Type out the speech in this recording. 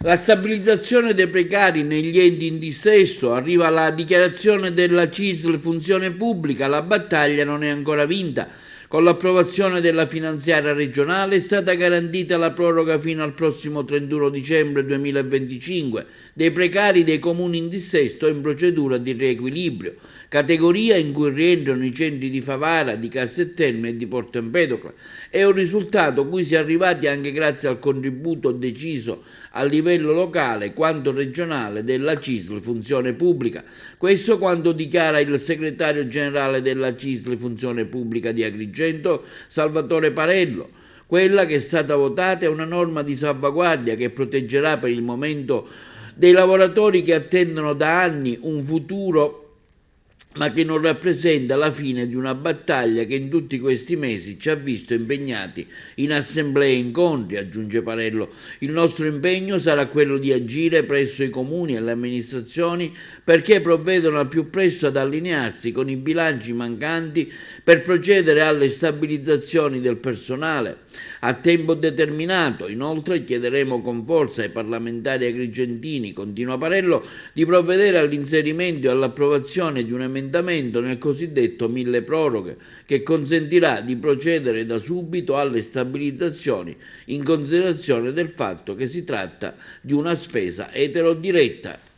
La stabilizzazione dei precari negli enti in dissesto, arriva la dichiarazione della CISL funzione pubblica, la battaglia non è ancora vinta. Con l'approvazione della finanziaria regionale è stata garantita la proroga fino al prossimo 31 dicembre 2025 dei precari dei comuni in dissesto in procedura di riequilibrio, categoria in cui rientrano i centri di Favara, di Castelterme e di Porto Empedocle. È un risultato cui si è arrivati anche grazie al contributo deciso a livello locale quanto regionale della CISL Funzione Pubblica. Questo quanto dichiara il segretario generale della CISL Funzione Pubblica di Agrigento, Salvatore Parello. Quella che è stata votata è una norma di salvaguardia che proteggerà per il momento dei lavoratori che attendono da anni un futuro, ma che non rappresenta la fine di una battaglia che in tutti questi mesi ci ha visto impegnati in assemblee e incontri, aggiunge Parello. Il nostro impegno sarà quello di agire presso i comuni e le amministrazioni perché provvedano al più presto ad allinearsi con i bilanci mancanti per procedere alle stabilizzazioni del personale a tempo determinato. Inoltre chiederemo con forza ai parlamentari agrigentini, continua Parello, di provvedere all'inserimento e all'approvazione di un emendamento nel cosiddetto mille proroghe che consentirà di procedere da subito alle stabilizzazioni in considerazione del fatto che si tratta di una spesa eterodiretta.